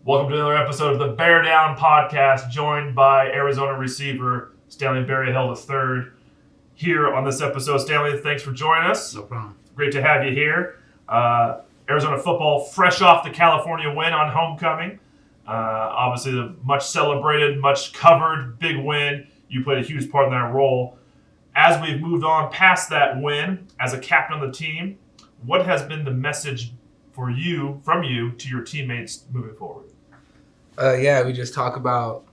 Welcome to another episode of the BearDown podcast, joined by Arizona receiver Stanley Berryhill III. Here on this episode, Stanley, thanks for joining us. No problem. Great to have you here. Arizona football, fresh off the California win on homecoming. Obviously, the much celebrated, much covered, big win. You played a huge part in that role. As we've moved on past that win, as a captain of the team, what has been the message from you to your teammates moving forward? We just talk about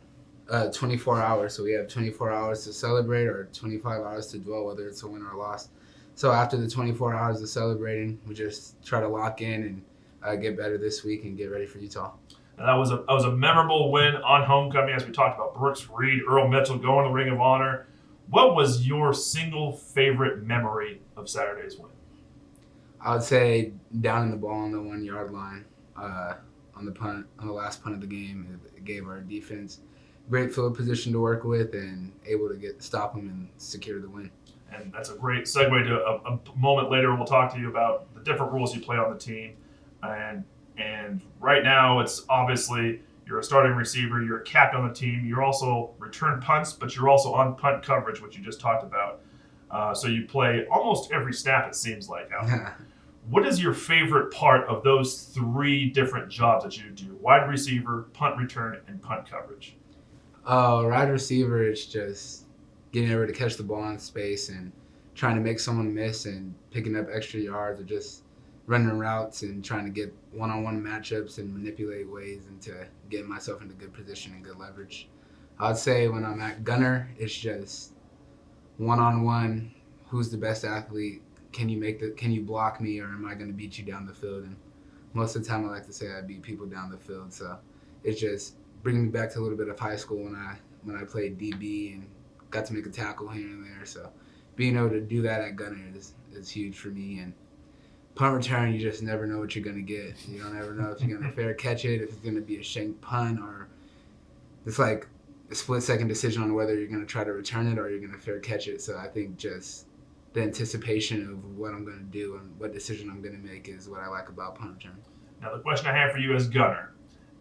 24 hours. So we have 24 hours to celebrate or 25 hours to dwell, whether it's a win or a loss. So after the 24 hours of celebrating, we just try to lock in and get better this week and get ready for Utah. And that was a memorable win on homecoming, as we talked about Brooks Reed, Earl Mitchell going to the Ring of Honor. What was your single favorite memory of Saturday's win? I would say downing the ball on the 1 yard line on the last punt of the game. It gave our defense great field position to work with and able to stop them and secure the win. And that's a great segue to a moment later. We'll talk to you about the different roles you play on the team. And right now, it's obviously you're a starting receiver, you're a captain on the team, you're also return punts, but you're also on punt coverage, which you just talked about. So you play almost every snap, it seems like, out there. What is your favorite part of those three different jobs that you do? Wide receiver, punt return, and punt coverage. Wide receiver is just getting able to catch the ball in space and trying to make someone miss and picking up extra yards, or just running routes and trying to get one-on-one matchups and manipulate ways into getting myself into good position and good leverage. I would say when I'm at gunner, it's just one-on-one, who's the best athlete, can you block me, or am I going to beat you down the field? And most of the time I like to say I beat people down the field. So it's just bringing me back to a little bit of high school when I played DB and got to make a tackle here and there. So being able to do that at gunner is huge for me. And punt return, you just never know what you're going to get. You don't ever know if you're going to fair catch it, if it's going to be a shank punt, or it's like a split-second decision on whether you're going to try to return it or you're going to fair catch it. So I think just the anticipation of what I'm going to do and what decision I'm going to make is what I like about punt return. Now, the question I have for you as gunner,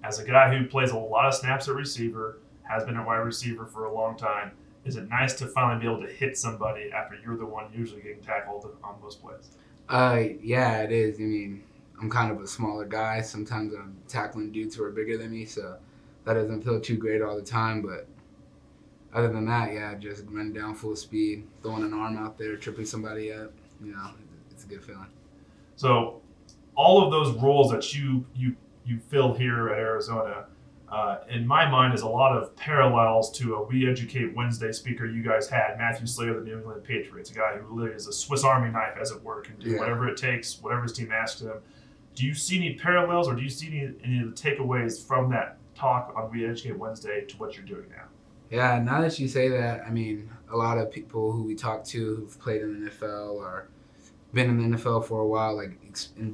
as a guy who plays a lot of snaps at receiver, has been a wide receiver for a long time, is it nice to finally be able to hit somebody after you're the one usually getting tackled on those plays? Yeah, it is. I mean, I'm kind of a smaller guy. Sometimes I'm tackling dudes who are bigger than me, so that doesn't feel too great all the time. But other than that, yeah, just running down full speed, throwing an arm out there, tripping somebody up, it's a good feeling. So all of those roles that you fill here at Arizona, in my mind, is a lot of parallels to a We Educate Wednesday speaker you guys had, Matthew Slater, the New England Patriots, a guy who literally is a Swiss Army knife, as it were, can do whatever it takes, whatever his team asks him. Do you see any parallels, or do you see any of the takeaways from that talk on We Educate Wednesday to what you're doing now? Yeah, now that you say that, I mean, a lot of people who we talk to who've played in the NFL or been in the NFL for a while, like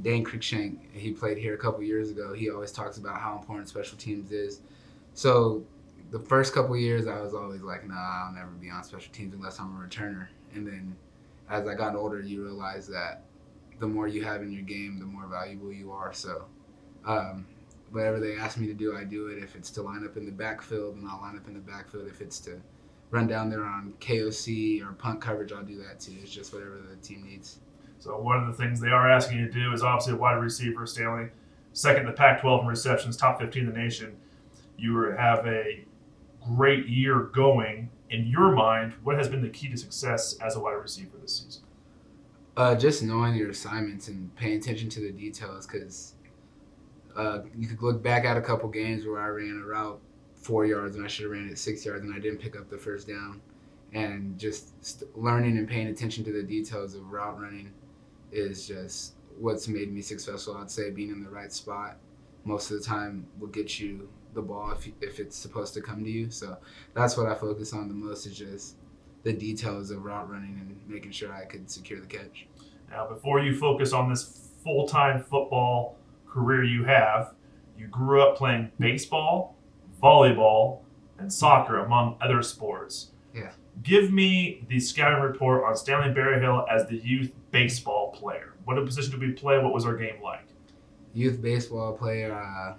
Dan Cruikshank, he played here a couple years ago. He always talks about how important special teams is. So the first couple of years, I was always like, nah, I'll never be on special teams unless I'm a returner. And then as I got older, you realize that the more you have in your game, the more valuable you are. So whatever they ask me to do, I do it. If it's to line up in the backfield, then I'll line up in the backfield. If it's to run down there on KOC or punt coverage, I'll do that too. It's just whatever the team needs. So one of the things they are asking you to do is obviously a wide receiver, Stanley, second in the Pac-12 in receptions, top 15 in the nation. You have a great year going. In your mind, what has been the key to success as a wide receiver this season? Just knowing your assignments and paying attention to the details, because you could look back at a couple games where I ran a route 4 yards and I should have ran it 6 yards and I didn't pick up the first down. And just learning and paying attention to the details of route running is just what's made me successful. I'd say being in the right spot most of the time will get you the ball if it's supposed to come to you. So that's what I focus on the most, is just the details of route running and making sure I could secure the catch. Now, before you focus on this full-time football career you have, you grew up playing baseball, volleyball, and soccer, among other sports. Yeah. Give me the scouting report on Stanley Berryhill as the youth baseball player. What position did we play? What was our game like? Youth baseball player,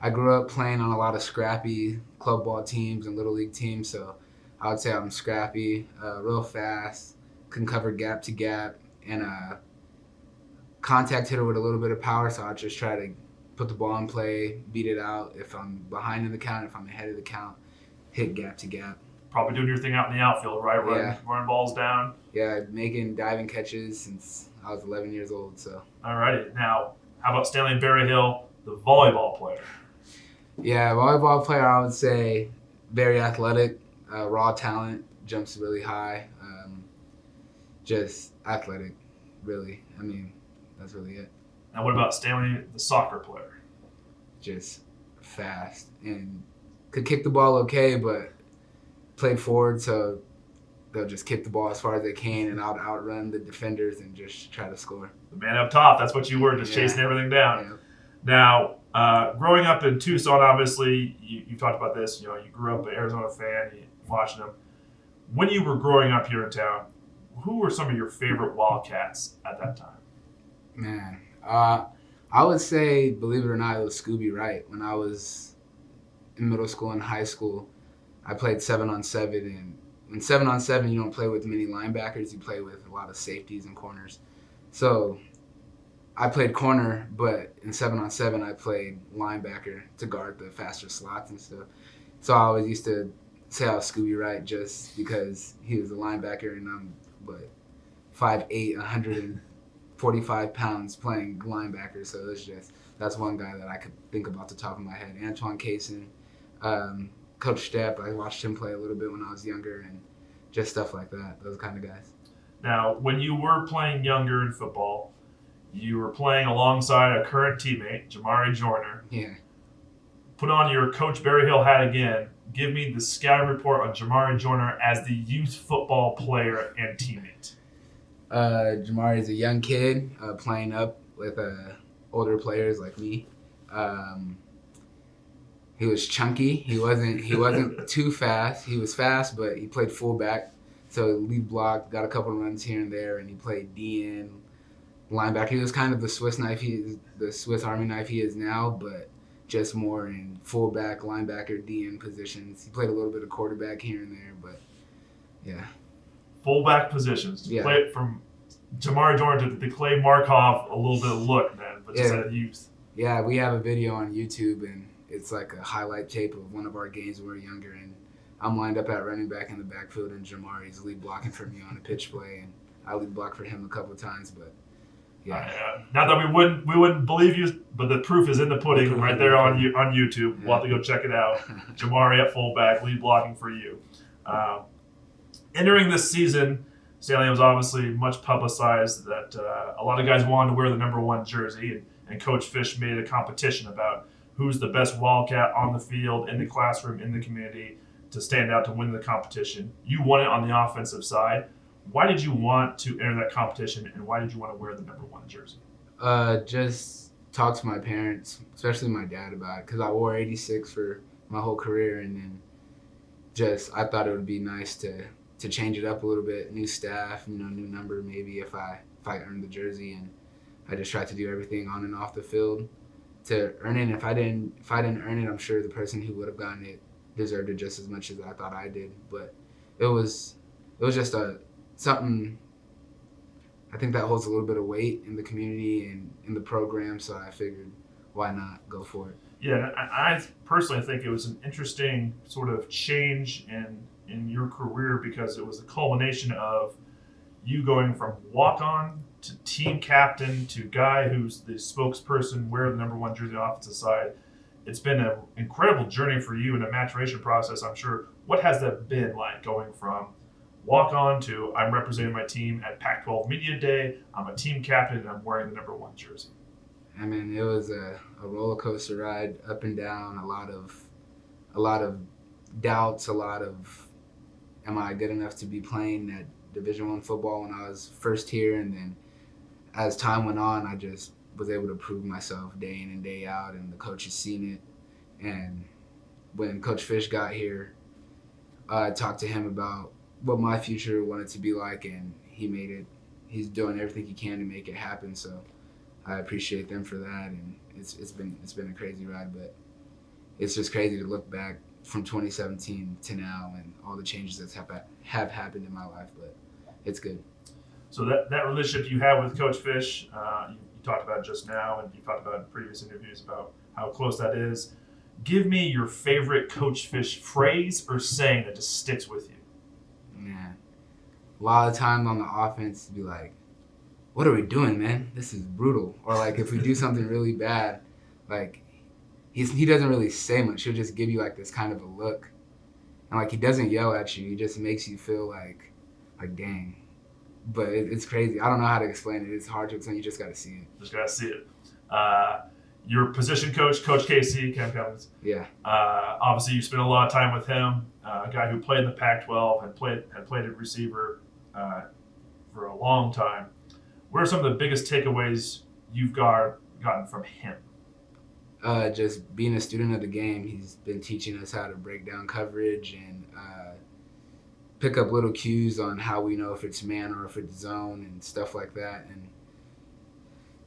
I grew up playing on a lot of scrappy club ball teams and little league teams, so I would say I'm scrappy, real fast, can cover gap to gap, and contact hitter with a little bit of power. So I just try to put the ball in play, beat it out. If I'm behind in the count, if I'm ahead of the count, hit gap to gap. Probably doing your thing out in the outfield, right? Running balls down. Yeah, making diving catches since I was 11 years old. So. Alrighty. Now, how about Stanley Berryhill, the volleyball player? Yeah, volleyball player, I would say very athletic, raw talent, jumps really high, just athletic, really. I mean, that's really it. Now, what about Stanley, the soccer player? Just fast and could kick the ball okay, but played forward, so they'll just kick the ball as far as they can and outrun the defenders and just try to score. The man up top, that's what you were, just chasing everything down. Yeah. Now, growing up in Tucson, obviously, you talked about this. You grew up an Arizona fan, watching them. When you were growing up here in town, who were some of your favorite Wildcats at that time? Man, I would say, believe it or not, it was Scooby Wright. When I was in middle school and high school, I played 7-on-7, and in 7-on-7, you don't play with many linebackers. You play with a lot of safeties and corners. So I played corner, but in 7-on-7, I played linebacker to guard the faster slots and stuff. So I always used to say I was Scooby Wright just because he was a linebacker and I'm 5'8", 145 pounds playing linebacker. So that's one guy that I could think about the top of my head. Antoine Cason, Coach Stepp, I watched him play a little bit when I was younger, and just stuff like that, those kind of guys. Now, when you were playing younger in football, you were playing alongside a current teammate, Jamari Joyner. Yeah. Put on your Coach Berryhill hat again. Give me the scouting report on Jamari Joyner as the youth football player and teammate. Jamari is a young kid playing up with older players like me. He was chunky. He wasn't too fast. He was fast, but he played fullback. So lead block, got a couple of runs here and there, and he played DN, linebacker. He was kind of the Swiss Army knife he is now, but just more in fullback, linebacker, DN positions. He played a little bit of quarterback here and there, but yeah. Fullback positions. Yeah. Play it from Jamari Joyner to the Clay Markov, a little bit of look, man, but just at youth. Yeah, we have a video on YouTube, and it's like a highlight tape of one of our games when we were younger, and I'm lined up at running back in the backfield, and Jamari's lead blocking for me on a pitch play, and I lead blocked for him a couple of times, but yeah. Not that we wouldn't believe you, but the proof is in the pudding right there on YouTube. Yeah. We'll have to go check it out. Jamari at fullback, lead blocking for you. Entering this season, Stanley, was obviously much publicized that a lot of guys wanted to wear the number 1 jersey, and Coach Fish made a competition about who's the best Wildcat on the field, in the classroom, in the community, to stand out to win the competition. You won it on the offensive side. Why did you want to enter that competition, and why did you want to wear the number 1 jersey? Just talk to my parents, especially my dad, about it, because I wore 86 for my whole career, and then I thought it would be nice to change it up a little bit, new staff, new number maybe if I earned the jersey, and I just tried to do everything on and off the field to earn it. And if I didn't earn it, I'm sure the person who would have gotten it deserved it just as much as I thought I did. But it was just something I think that holds a little bit of weight in the community and in the program, so I figured why not go for it. Yeah, I personally think it was an interesting sort of change in your career because it was a culmination of you going from walk-on to team captain to guy who's the spokesperson, wear the number 1 jersey on the offensive side. It's been an incredible journey for you and a maturation process, I'm sure. What has that been like, going from walk-on to I'm representing my team at Pac-12 Media Day, I'm a team captain, and I'm wearing the number 1 jersey? I mean, it was a roller coaster ride, up and down, a lot of doubts, a lot of am I good enough to be playing at Division I football when I was first here, and then as time went on, I just was able to prove myself day in and day out, and the coaches seen it. And when Coach Fish got here, I talked to him about what my future wanted to be like, and he made it. He's doing everything he can to make it happen. So I appreciate them for that, and it's been a crazy ride, but it's just crazy to look back from 2017 to now and all the changes that have happened in my life. But it's good. So that relationship you have with Coach Fish, you talked about just now, and you talked about in previous interviews about how close that is. Give me your favorite Coach Fish phrase or saying that just sticks with you. Man, a lot of times on the offense, be like, "What are we doing, man? This is brutal." Or like if we do something really bad, like he doesn't really say much. He'll just give you like this kind of a look, and like he doesn't yell at you. He just makes you feel like dang. But it's crazy. I don't know how to explain it. It's hard to explain. You just got to see it. Just got to see it. Your position coach, Coach Casey, Cam Cummins. Yeah. Obviously, you spent a lot of time with him. A guy who played in the Pac-12, had played at receiver for a long time. What are some of the biggest takeaways you've gotten from him? Just being a student of the game, he's been teaching us how to break down coverage and pick up little cues on how we know if it's man or if it's zone and stuff like that. And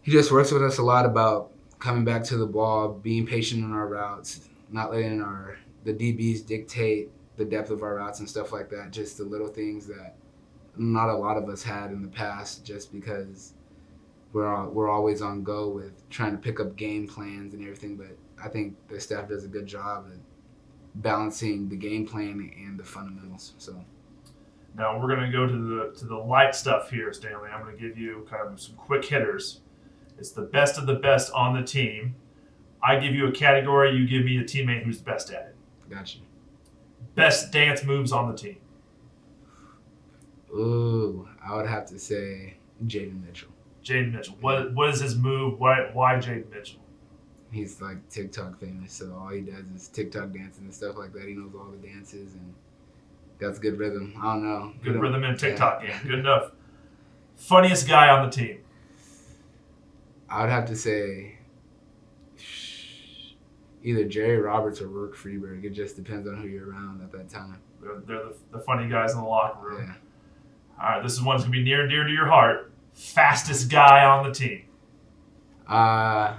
he just works with us a lot about coming back to the ball, being patient in our routes, not letting the DBs dictate the depth of our routes and stuff like that. Just the little things that not a lot of us had in the past, just because we're always on go with trying to pick up game plans and everything. But I think the staff does a good job at balancing the game plan and the fundamentals. So. Now we're going to go to the light stuff here, Stanley. I'm going to give you kind of some quick hitters. It's the best of the best on the team. I give you a category. You give me a teammate who's the best at it. Gotcha. Best dance moves on the team. Ooh, I would have to say Jaden Mitchell. Jaden Mitchell. What is his move? Why Jaden Mitchell? He's like TikTok famous, so all he does is TikTok dancing and stuff like that. He knows all the dances and got good rhythm. I don't know. Good rhythm in TikTok game. Good enough. Funniest guy on the team. I would have to say either Jerry Roberts or Rook Freeberg. It just depends on who you're around at that time. They're the funny guys in the locker room. Yeah. All right, this one's going to be near and dear to your heart. Fastest guy on the team. I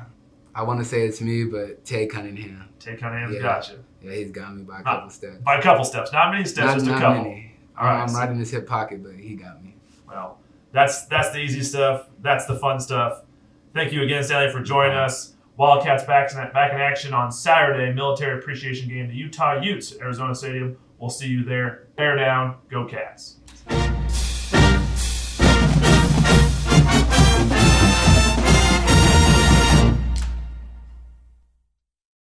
want to say it's me, but Tay Cunningham. Tay Cunningham's got you. Yeah, he's got me by a couple steps. By a couple steps. Not many steps, just a couple. Not many. All right, I'm right in his hip pocket, but he got me. Well, that's the easy stuff. That's the fun stuff. Thank you again, Stanley, for joining us. Wildcats back in action on Saturday. Military appreciation game. The Utah Utes at Arizona Stadium. We'll see you there. Bear down. Go Cats.